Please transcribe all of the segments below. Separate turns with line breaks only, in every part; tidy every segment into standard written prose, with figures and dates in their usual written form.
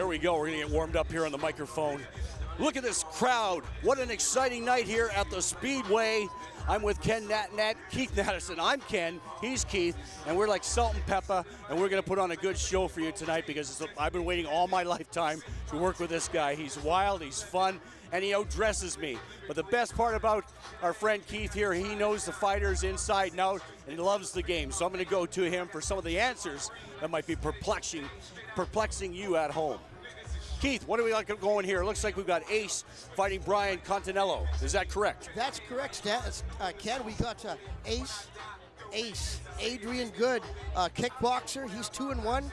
we go. We're going to get warmed up here on the microphone. Look at this crowd. What an exciting night here at the Speedway. I'm with Keith Natterson. I'm Ken, he's Keith, and we're like salt and pepper, and we're going to put on a good show for you tonight because I've been waiting all my lifetime to work with this guy. He's wild, he's fun, and he outdresses me. But the best part about our friend Keith here, he knows the fighters inside and out, and he loves the game. So I'm going to go to him for some of the answers that might be perplexing you at home. Keith, what do we like going here? It looks like we've got Ace fighting Brian Continello. Is that correct?
That's correct, Ken. We got Ace, Adrian Good, kickboxer. He's 2-1.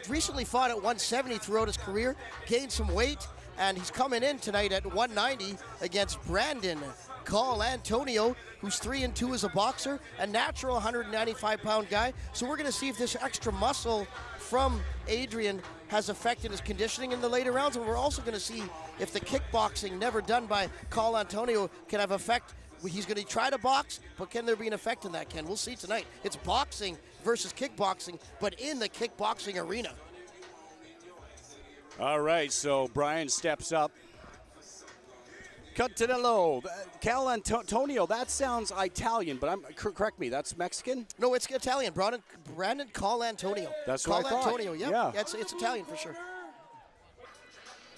Recently fought at 170 throughout his career, gained some weight, and he's coming in tonight at 190 against Brandon Antonio, who's 3-2 as a boxer, a natural 195-pound guy. So we're going to see if this extra muscle from Adrian has affected his conditioning in the later rounds, and we're also going to see if the kickboxing never done by Antonio can have effect. He's going to try to box, but can there be an effect in that, Ken? We'll see tonight. It's boxing versus kickboxing, but in the kickboxing arena.
All right, so Brian steps up. Continello, Antonio, that sounds Italian, but correct me, that's Mexican?
No, it's Italian. Brandon Antonio.
That's what I thought.
Antonio, yeah. It's Italian for sure.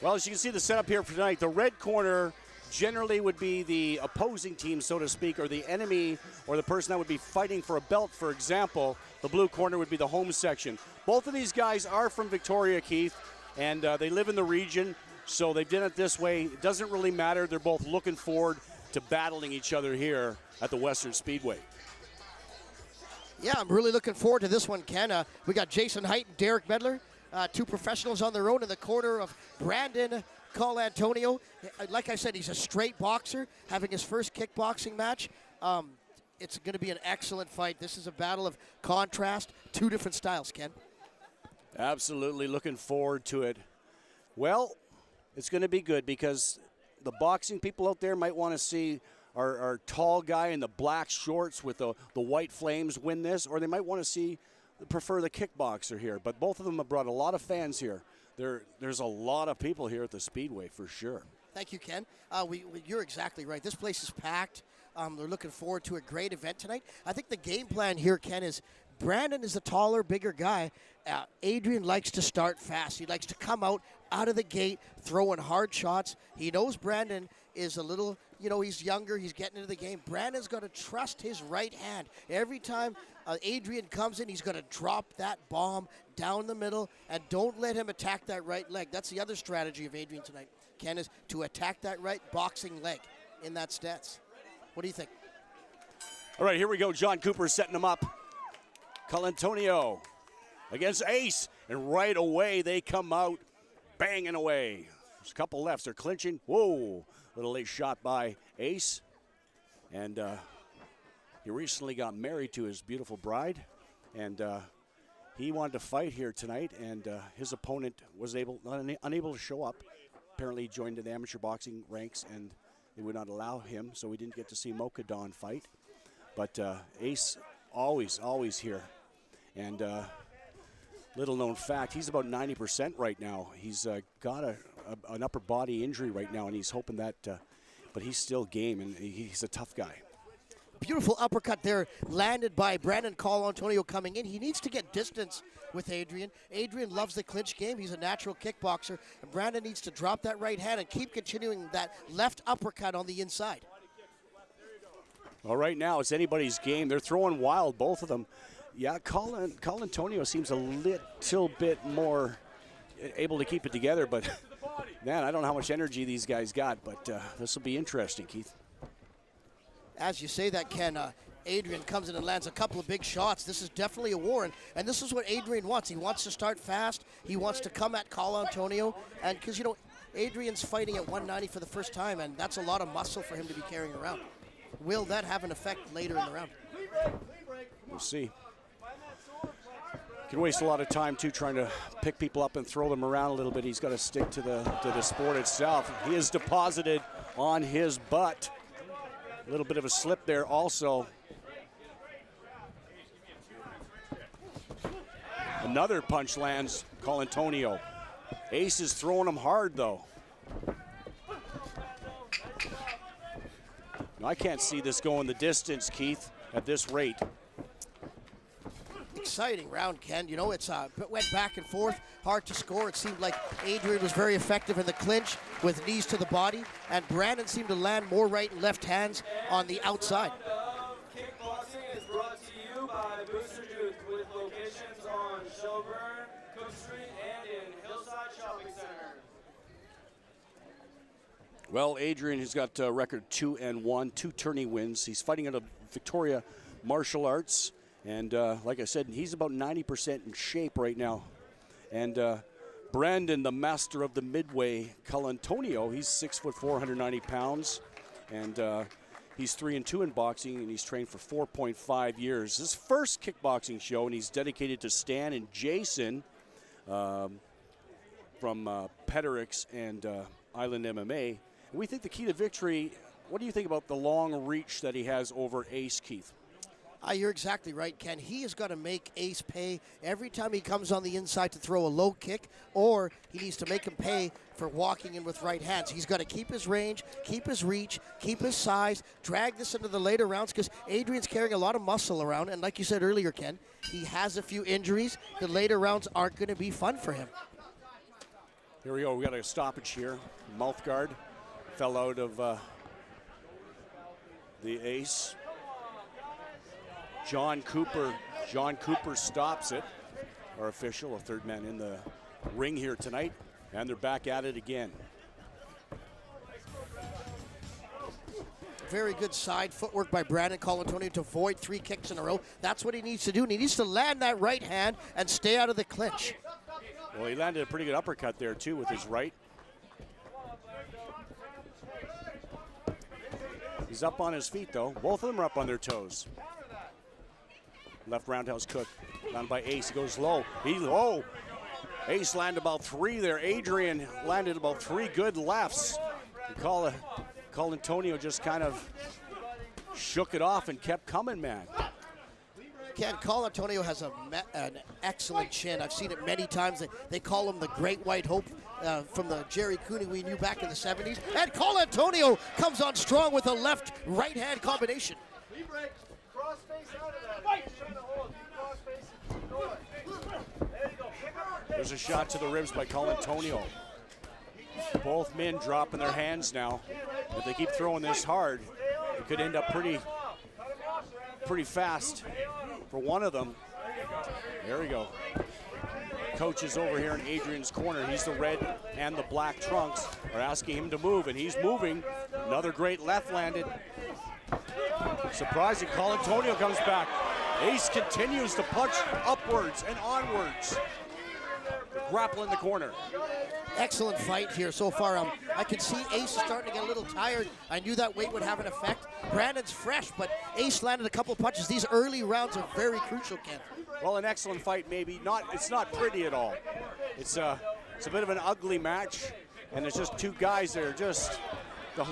Well, as you can see the setup here for tonight, the red corner generally would be the opposing team, so to speak, or the enemy, or the person that would be fighting for a belt, for example. The blue corner would be the home section. Both of these guys are from Victoria, Keith, and they live in the region. So they've done it this way. It doesn't really matter. They're both looking forward to battling each other here at the Western Speedway.
Yeah, I'm really looking forward to this one, Ken. We got Jason Height and Derek Medler, two professionals on their own in the corner of Brandon Antonio. Like I said, he's a straight boxer, having his first kickboxing match. It's going to be an excellent fight. This is a battle of contrast, two different styles, Ken.
Absolutely looking forward to it. Well, it's going to be good because the boxing people out there might want to see our tall guy in the black shorts with the white flames win this, or they might want to prefer the kickboxer here. But both of them have brought a lot of fans here. There's a lot of people here at the Speedway for sure.
Thank you, Ken. You're exactly right. This place is packed. They're looking forward to a great event tonight. I think the game plan here, Ken, is Brandon is a taller, bigger guy. Adrian likes to start fast. He likes to come out of the gate, throwing hard shots. He knows Brandon is a little, he's younger. He's getting into the game. Brandon's going to trust his right hand. Every time Adrian comes in, he's going to drop that bomb down the middle, and don't let him attack that right leg. That's the other strategy of Adrian tonight, Ken, is to attack that right boxing leg in that stance. What do you think?
All right, here we go. John Cooper setting him up. Antonio against Ace, and right away they come out banging away. There's a couple lefts. They're clinching. Whoa, little late shot by Ace. And he recently got married to his beautiful bride, and he wanted to fight here tonight, and his opponent was unable to show up. Apparently he joined the amateur boxing ranks, and they would not allow him, so we didn't get to see Mocha Don fight. But Ace always here. And little known fact, he's about 90% right now. He's got an upper body injury right now, and he's hoping that, but he's still game, and he's a tough guy.
Beautiful uppercut there landed by Brandon Antonio coming in. He needs to get distance with Adrian. Adrian loves the clinch game. He's a natural kickboxer. And Brandon needs to drop that right hand and keep continuing that left uppercut on the inside.
Well, right now it's anybody's game. They're throwing wild, both of them. Yeah, Antonio seems a little bit more able to keep it together, but man, I don't know how much energy these guys got, but this will be interesting, Keith.
As you say that, Ken, Adrian comes in and lands a couple of big shots. This is definitely a war, and this is what Adrian wants. He wants to start fast. He wants to come at Antonio, and because, Adrian's fighting at 190 for the first time, and that's a lot of muscle for him to be carrying around. Will that have an effect later in the round?
We'll see. Can waste a lot of time too trying to pick people up and throw them around a little bit. He's got to stick to the sport itself. He is deposited on his butt. A little bit of a slip there also. Another punch lands Antonio. Ace is throwing him hard, though. I can't see this going the distance, Keith, at this rate.
Exciting round, Ken. You know, it went back and forth, hard to score. It seemed like Adrian was very effective in the clinch with knees to the body, and Brandon seemed to land more right and left hands on the outside.
Kickboxing is brought to you by Booster Juice with locations on Shelburne, Cook Street, and in Hillside Shopping Center.
Well, Adrian has got a record 2-1, 2 tourney wins. He's fighting out of Victoria Martial Arts. And like I said, he's about 90% in shape right now. And Brandon, the master of the midway, Colantonio, he's 6'4", 490 pounds. And he's 3-2 in boxing, and he's trained for 4.5 years. His first kickboxing show, and he's dedicated to Stan and Jason from Pederix and Island MMA. And we think the key to victory, what do you think about the long reach that he has over Ace, Keith?
You're exactly right, Ken. He has got to make Ace pay every time he comes on the inside to throw a low kick, or he needs to make him pay for walking in with right hands. He's got to keep his range, keep his reach, keep his size, drag this into the later rounds, because Adrian's carrying a lot of muscle around, and like you said earlier, Ken, he has a few injuries. The later rounds aren't going to be fun for him.
Here we go. We got a stoppage here. Mouth guard fell out of the Ace. John Cooper stops it. Our official, a third man in the ring here tonight, and they're back at it again.
Very good side footwork by Brandon Colantonio to avoid 3 kicks in a row. That's what he needs to do, and he needs to land that right hand and stay out of the clinch.
Well, he landed a pretty good uppercut there, too, with his right. He's up on his feet, though. Both of them are up on their toes. Left roundhouse cook, down by Ace. He goes low. Ace landed about 3 there. Adrian landed about 3 good lefts. Colantonio just kind of shook it off and kept coming, man.
Ken, Colantonio has an excellent chin. I've seen it many times. They call him the Great White Hope from the Jerry Cooney we knew back in the 70s. And Colantonio comes on strong with a left-right hand combination.
There's a shot to the ribs by Colantonio. Both men dropping their hands now. If they keep throwing this hard, it could end up pretty fast for one of them. There we go. Coach is over here in Adrian's corner. He's the red and the black trunks are asking him to move, and he's moving. Another great left landed. Surprising, Colantonio comes back. Ace continues to punch upwards and onwards. Grapple in the corner.
Excellent fight here so far. I can see Ace is starting to get a little tired. I knew that weight would have an effect. Brandon's fresh, but Ace landed a couple punches. These early rounds are very crucial, Ken.
Well, an excellent fight, maybe. It's not pretty at all. It's a bit of an ugly match, and it's just 2 guys that are just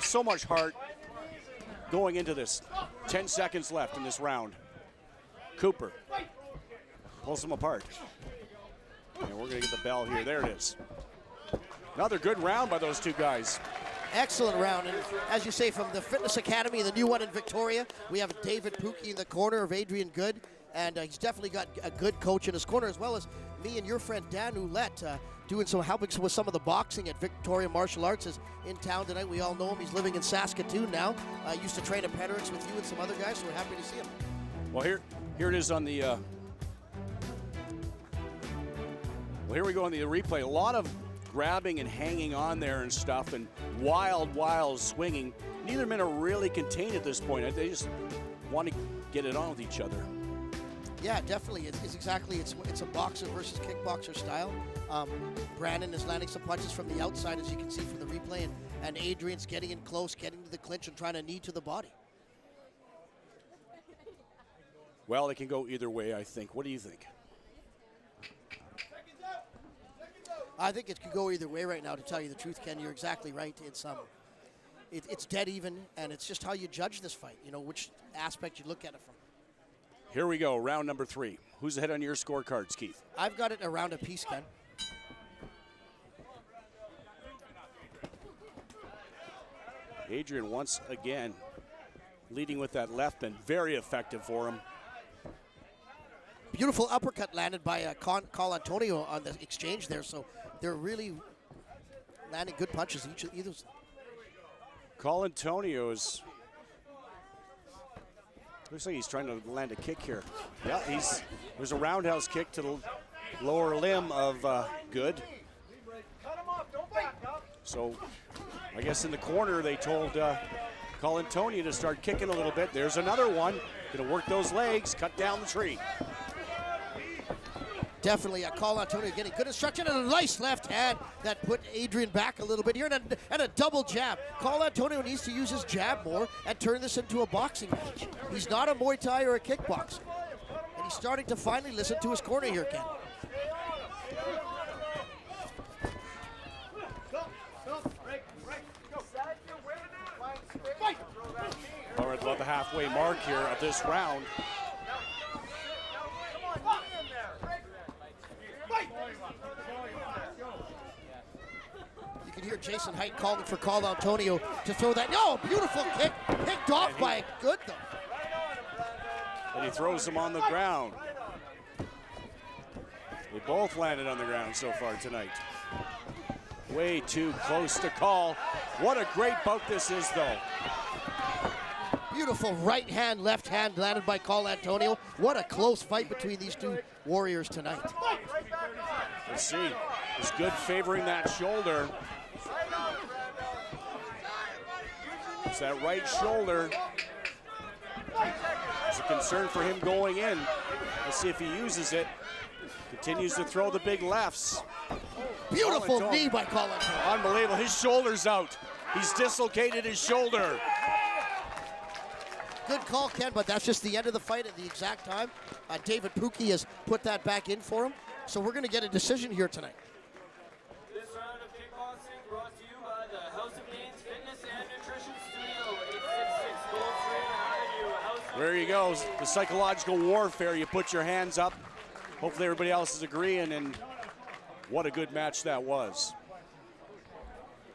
so much heart going into this. 10 seconds left in this round. Cooper pulls them apart. And we're going to get the bell here. There it is. Another good round by those 2 guys.
Excellent round. And as you say, from the Fitness Academy, the new one in Victoria, we have David Pookie in the corner of Adrian Good. And he's definitely got a good coach in his corner, as well as me and your friend Dan Ouellette helping with some of the boxing at Victoria Martial Arts is in town tonight. We all know him. He's living in Saskatoon now. Used to train at Pederix with you and some other guys, so we're happy to see him.
Well, here it is on the... Well, here we go on the replay. A lot of grabbing and hanging on there and stuff, and wild swinging. Neither men are really contained at this point. They just want to get it on with each other.
Yeah, definitely. It's a boxer versus kickboxer style. Brandon is landing some punches from the outside, as you can see from the replay, and Adrian's getting in close, getting to the clinch and trying to knee to the body.
Well, it can go either way, I think. What do you think?
I think it could go either way right now, to tell you the truth, Ken. You're exactly right. It's dead even, and it's just how you judge this fight, which aspect you look at it from.
Here we go, round number 3. Who's ahead on your scorecards, Keith?
I've got it around a piece, Ken.
Adrian once again leading with that left, been very effective for him.
Beautiful uppercut landed by Call Antonio on the exchange there, so they're really landing good punches. Either.
Call Antonio is, looks like he's trying to land a kick here. Yeah, there's a roundhouse kick to the lower limb of Good. So I guess in the corner they told Call Antonio to start kicking a little bit. There's another one. Gonna work those legs, cut down the tree.
Definitely Call Antonio getting good instruction and a nice left hand that put Adrian back a little bit here, and a double jab. Call Antonio needs to use his jab more and turn this into a boxing match. He's not a Muay Thai or a kickboxer. And he's starting to finally listen to his corner here, Ken.
All right, about the halfway mark here of this round.
You can hear Jason Height calling for Call Antonio to throw that. No, beautiful kick, picked off by Good though.
And he throws him on the ground. They both landed on the ground so far tonight. Way too close to call. What a great bout this is though.
Beautiful right hand, left hand landed by Call Antonio. What a close fight between these two warriors tonight.
Let's see. It's Good favoring that shoulder. It's that right shoulder. It's a concern for him going in. Let's see if he uses it. Continues to throw the big lefts.
Beautiful knee by Call Antonio.
Unbelievable. His shoulder's out. He's dislocated his shoulder.
Good call, Ken, but that's just the end of the fight at the exact time. David Pookie has put that back in for him. So we're going to get a decision here tonight.
This round of kickboxing brought to you by the House of Gains Fitness and Nutrition Studio, 866 Gold Street Avenue.
There you go. The psychological warfare. You put your hands up. Hopefully everybody else is agreeing, and what a good match that was.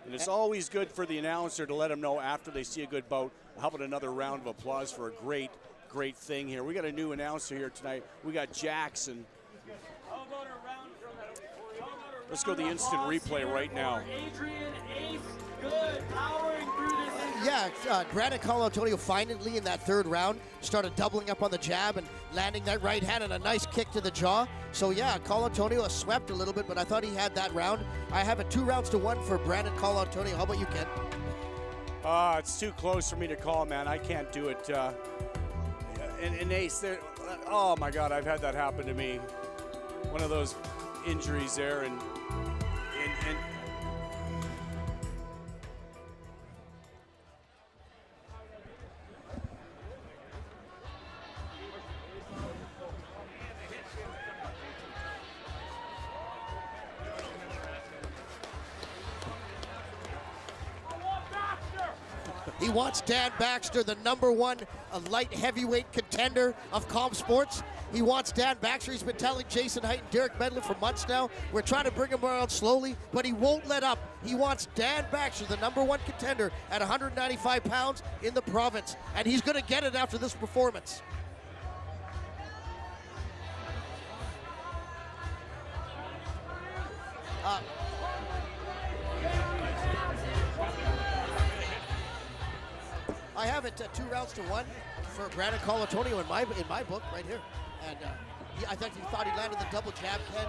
And it's always good for the announcer to let them know after they see a good bout. How about another round of applause for a great, great thing here. We got a new announcer here tonight. We got Jackson. Let's go to the instant replay right now.
Adrian Ace Good powering through this.
Brandon Call Antonio finally in that third round started doubling up on the jab and landing that right hand and a nice kick to the jaw. So yeah, Call Antonio has swept a little bit, but I thought he had that round. I have it 2-1 for Brandon Call Antonio. How about you, Ken?
It's too close for me to call, man. I can't do it. And Ace, oh my God, I've had that happen to me. One of those injuries there, and
he wants Dan Baxter, the #1 light heavyweight contender of Comm Sports. He wants Dan Baxter. He's been telling Jason Height and Derek Medlin for months now. We're trying to bring him around slowly, but he won't let up. He wants Dan Baxter, the #1 contender at 195 pounds in the province, and he's going to get it after this performance. I have it 2-1 for Brandon Call Antonio in my book right here, and I think he thought he landed the double jab, Ken,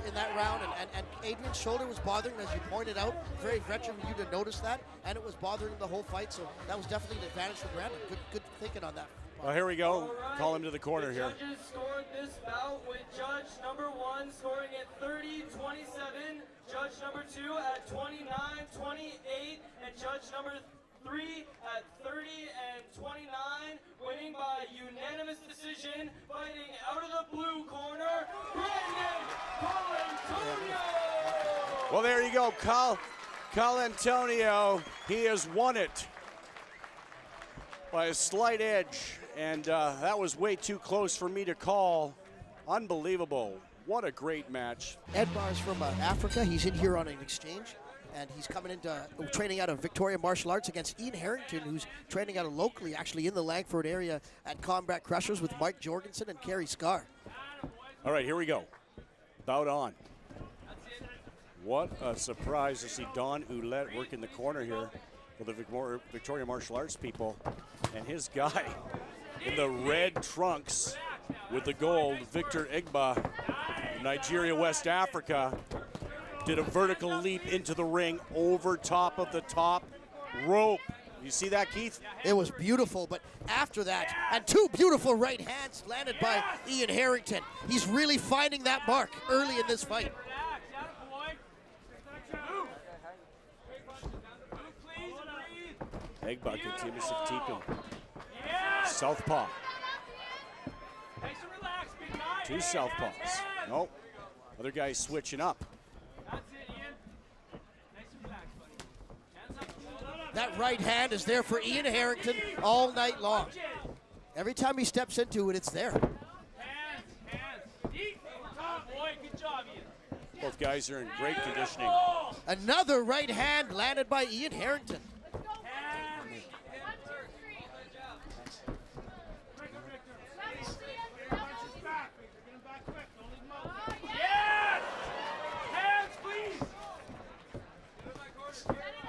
in that round, and Adrian's shoulder was bothering, as you pointed out. Very veteran of you to notice that, and it was bothering him the whole fight. So that was definitely an advantage for Brandon. Good thinking on that.
Well, here we go. Right. Call him to the corner here.
Judges scored this bout with judge #1 scoring at 30-27, judge #2 at 29-28, and judge #3 at 30-29, winning by unanimous decision, fighting out of the blue corner, Brandon Call Antonio.
Well, there you go, Call Antonio. He has won it by a slight edge, and that was way too close for me to call. Unbelievable. What a great match.
Ed Bar's from Africa. He's in here on an exchange. And he's coming into training out of Victoria Martial Arts against Ian Harrington, who's training out of locally, actually in the Langford area at Combat Crushers with Mike Jorgensen and Kerry Scar.
All right, here we go. Bout on. What a surprise to see Don Ouellette work in the corner here for the Victoria Martial Arts people. And his guy in the red trunks with the gold, Victor Igba, Nigeria, West Africa, did a vertical leap into the ring over top of the top rope. You see that, Keith?
It was beautiful, but after that, and two beautiful right hands landed by Ian Harrington. He's really finding that mark early in this fight.
Egba continues to keep him. Southpaw. Two southpaws. Nope. Other guy's switching up.
That right hand is there for Ian Harrington all night long. Every time he steps into it, it's there.
Both guys are in great conditioning.
Another right hand landed by Ian Harrington.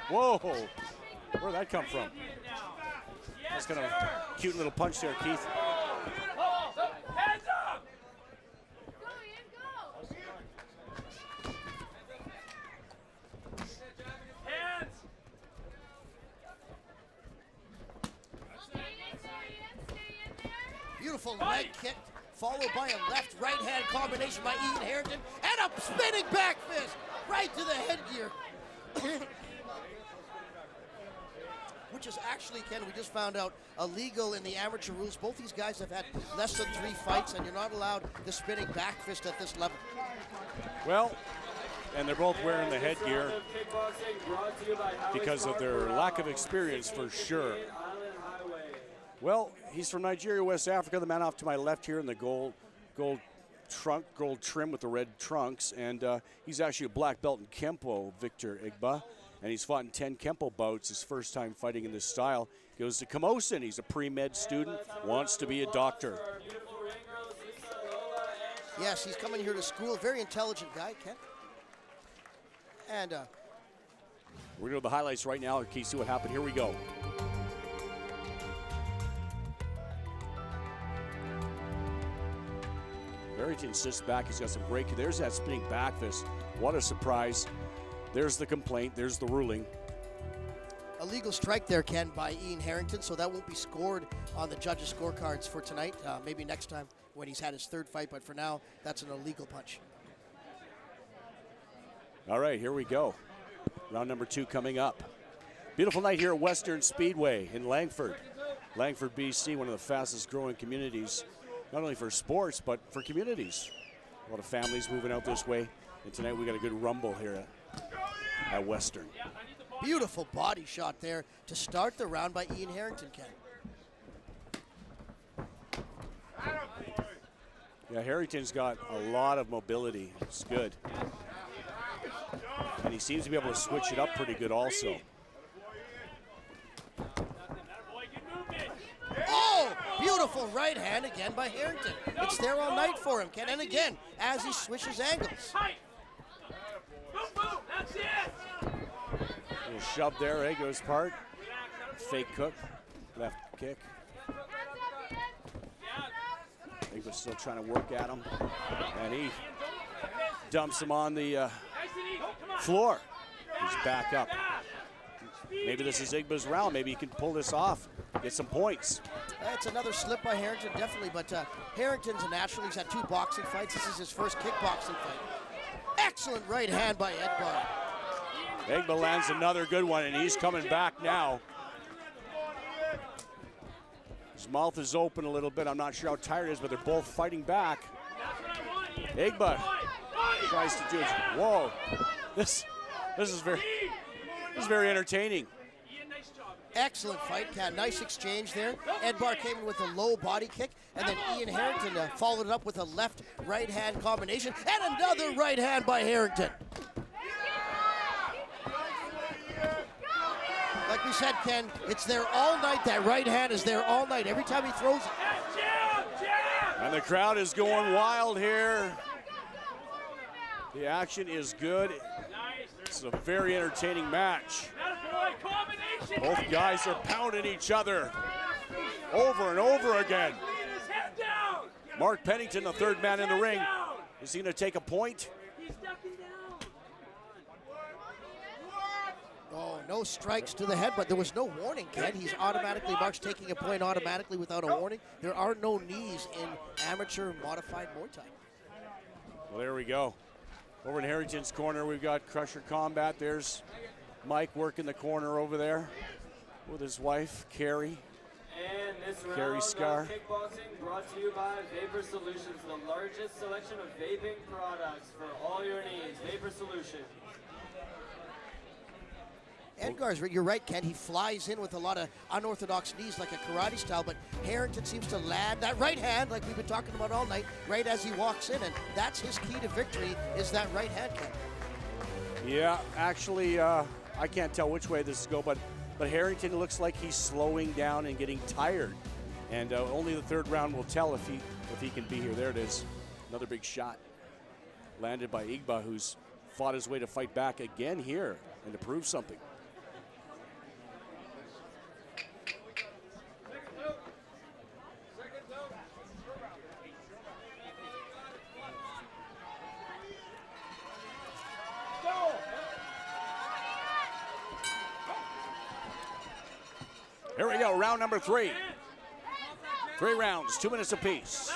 Whoa! Where'd that come from? That's kind of a cute little punch there, Keith.
Hands up! Hands!
Beautiful leg kick, followed by a left-right hand combination by Ian Harrington, and a spinning back fist right to the headgear. Which is actually, Ken, we just found out, illegal in the amateur rules. Both these guys have had less than 3 fights, and you're not allowed the spinning back fist at this level.
Well, and they're both wearing the headgear because of their lack of experience, for sure. Well, he's from Nigeria, West Africa. The man off to my left here in the gold trim with the red trunks, and he's actually a black belt in Kempo, Victor Igba. And he's fought in 10 Kempo bouts, his first time fighting in this style. Goes to Camosun. He's a pre-med student, wants to be a doctor.
Yes, he's coming here to school. Very intelligent guy, Ken. And
we're going to the highlights right now. Can you see what happened? Here we go. Harrington sits back. He's got some great. There's that spinning back fist. What a surprise. There's the complaint. There's the ruling.
Illegal strike there, Ken, by Ian Harrington, so that won't be scored on the judges' scorecards for tonight. Maybe next time when he's had his third fight, but for now, that's an illegal punch.
All right, here we go. Round number 2 coming up. Beautiful night here at Western Speedway in Langford. Langford, BC, one of the fastest growing communities, not only for sports, but for communities. A lot of families moving out this way. And tonight we got a good rumble here at Western.
Beautiful body shot there to start the round by Ian Harrington, Ken.
Yeah, Harrington's got a lot of mobility. It's good. And he seems to be able to switch it up pretty good also.
Oh, beautiful right hand again by Harrington. It's there all night for him, Ken. And again, as he switches angles.
That's it!
Little shove there, Ego's part. Fake cook, left kick. Ego's still trying to work at him. And he dumps him on the floor. He's back up. Maybe this is Igba's round. Maybe he can pull this off, get some points.
That's another slip by Harrington, definitely. But Harrington's a natural. He's had 2 boxing fights. This is his first kickboxing fight. Excellent right hand by Edbar.
Igba lands another good one, and he's coming back now. His mouth is open a little bit. I'm not sure how tired he is, but they're both fighting back. Igba tries to do it. Whoa, this is very entertaining.
Excellent fight, Ken. Nice exchange there. Edbar came in with a low body kick, and then Ian Harrington followed it up with a left-right hand combination, and another right hand by Harrington. we said, Ken, it's there all night. That right hand is there all night. Every time he throws it.
And the crowd is going wild here. The action is good. It's a very entertaining match. Both guys are pounding each other over and over again. Mark Pennington, the third man in the ring. Is he going to take a point?
Oh, no strikes to the head, but there was no warning, Ken. He's automatically, Mark's taking a point automatically without a warning. There are no knees in amateur modified Muay Thai.
Well, there we go. Over in Harrington's corner, we've got Crusher Combat. There's Mike working the corner over there with his wife, Carrie.
And this
Carrie
round
Scar.
of kickboxing brought to you by Vapor Solutions, the largest selection of vaping products for all your needs. Vapor Solutions.
Edgar's, you're right, Ken. He flies in with a lot of unorthodox knees like a karate style, but Harrington seems to land that right hand like we've been talking about all night, right as he walks in, and that's his key to victory is that right hand, Ken.
Yeah, actually, I can't tell which way this is going, but Harrington looks like he's slowing down and getting tired, and only the third round will tell if he can be here. There it is, another big shot landed by Igba, who's fought his way to fight back again here and to prove something. Here we go, round number 3. 3 rounds, 2 minutes apiece.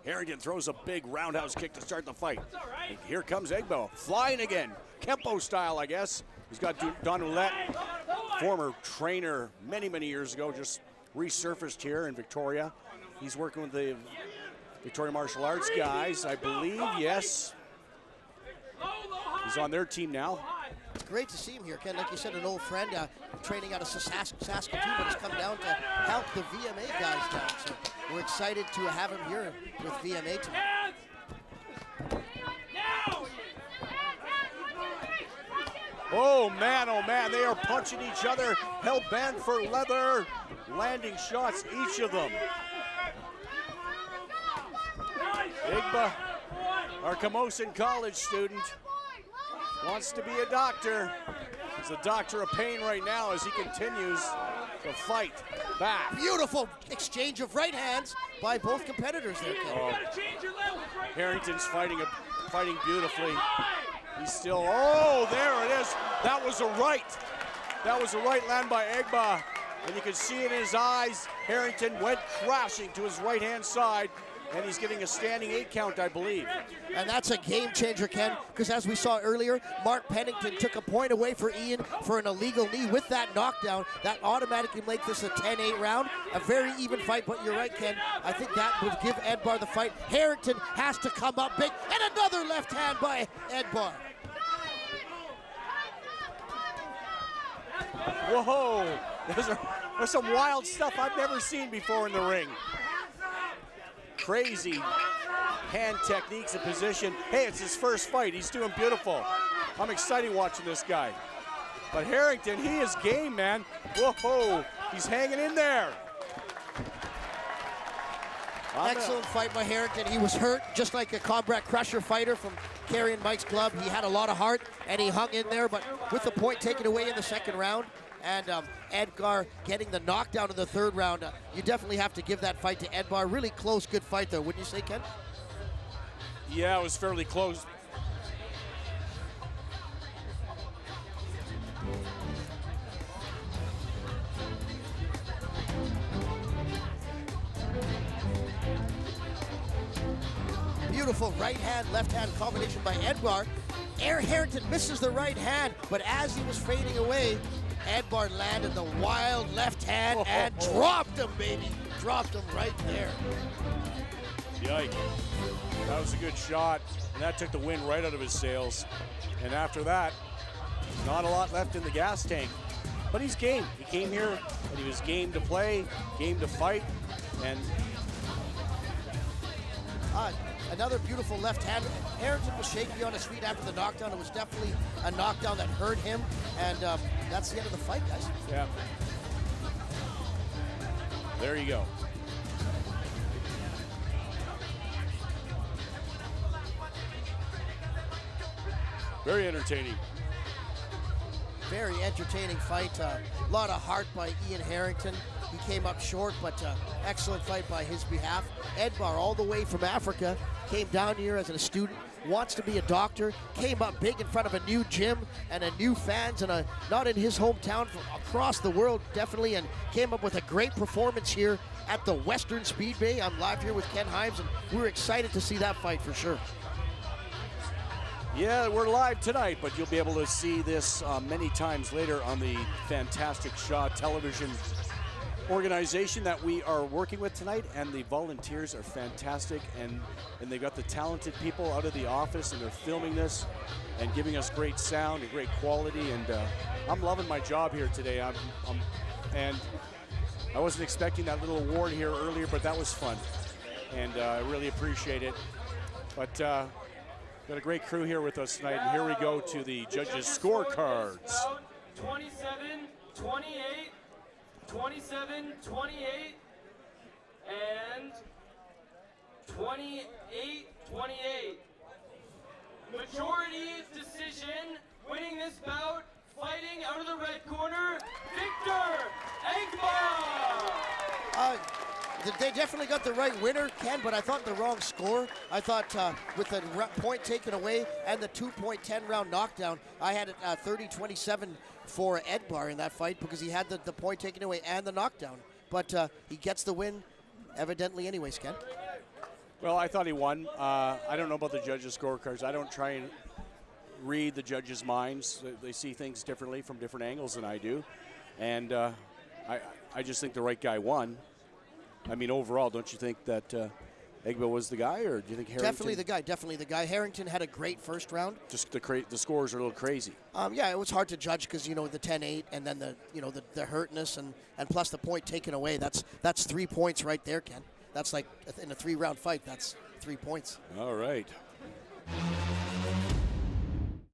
Harrington throws a big roundhouse kick to start the fight. And here comes Egbo, flying again, Kempo style, I guess. He's got Don Ouellette, former trainer many, many years ago, just resurfaced here in Victoria. He's working with the Victoria Martial Arts guys, I believe, yes. He's on their team now.
It's great to see him here, Ken. Like you said, an old friend training out of Saskatoon, but has come down to help the VMA guys down. So we're excited to have him here with VMA tonight.
Oh man, they are punching each other, hell-bent for leather, landing shots, each of them. Igba, our Camosun College student, wants to be a doctor. He's a doctor of pain right now as he continues to fight back.
Beautiful exchange of right hands by both competitors there, Ken.
Harrington's fighting beautifully. He's still, oh, there it is. That was a right. That was a right land by Egba. And you can see in his eyes, Harrington went crashing to his right-hand side. And he's getting a standing 8 count, I believe.
And that's a game changer, Ken, because as we saw earlier, Mark Pennington took a point away for Ian for an illegal knee with that knockdown. That automatically makes this a 10-8 round, a very even fight, but you're right, Ken. I think that would give Edbar the fight. Harrington has to come up big, and another left hand by Edbar.
Whoa, there's some wild stuff I've never seen before in the ring. Crazy hand techniques and position. Hey, it's his first fight. He's doing beautiful. I'm excited watching this guy. But Harrington, he is game, man. Whoa, he's hanging in there.
Excellent fight by Harrington. He was hurt, just like a Combat Crusher fighter from carrying Mike's glove. He had a lot of heart, and he hung in there, but with the point taken away in the second round, and Edgar getting the knockdown in the third round, you definitely have to give that fight to Edbar. Really close, good fight, though, wouldn't you say, Ken?
Yeah, it was fairly close.
Beautiful right hand, left hand combination by Edgar. Harrington misses the right hand, but as he was fading away, Edbar landed the wild left hand and dropped him, baby. Dropped him right there.
Yikes. That was a good shot, and that took the wind right out of his sails. And after that, not a lot left in the gas tank. But he's game. He came here, and he was game to play, game to fight, and
another beautiful left hand. Harrington was shaky on his feet after the knockdown. It was definitely a knockdown that hurt him, and that's the end of the fight, guys.
Yeah. There you go. Very entertaining.
Very entertaining fight. A lot of heart by Ian Harrington. He came up short, but excellent fight by his behalf. Edbar, all the way from Africa, came down here as a student, wants to be a doctor, came up big in front of a new gym and a new fans, and not in his hometown, from across the world, definitely, and came up with a great performance here at the Western Speedway. I'm live here with Ken Himes, and we're excited to see that fight for sure.
Yeah, we're live tonight, but you'll be able to see this many times later on the fantastic Shaw Television organization that we are working with tonight, and the volunteers are fantastic, and they've got the talented people out of the office, and they're filming this and giving us great sound and great quality, and I'm loving my job here today. And I wasn't expecting that little award here earlier, but that was fun, and I really appreciate it. But got a great crew here with us tonight, and here we go to the judges' scorecards.
27-28, 27-28, and 28-28. Majority decision, winning this bout, fighting out of the red corner, Victor Egbar!
They definitely got the right winner, Ken, but I thought the wrong score. I thought with the point taken away and the 2.10 round knockdown, I had it 30-27 for Edbar in that fight because he had the point taken away and the knockdown. But he gets the win, evidently anyways, Ken.
Well, I thought he won. I don't know about the judges' scorecards. I don't try and read the judges' minds. They see things differently from different angles than I do. And I just think the right guy won. I mean, overall, don't you think that Egbo was the guy, or do you think Harrington?
Definitely the guy. Harrington had a great first round.
Just the scores are a little crazy.
Yeah, it was hard to judge because, you know, the 10-8 and then the hurtness and plus the point taken away. That's 3 points right there, Ken. That's like in a 3-round fight, that's 3 points.
All right.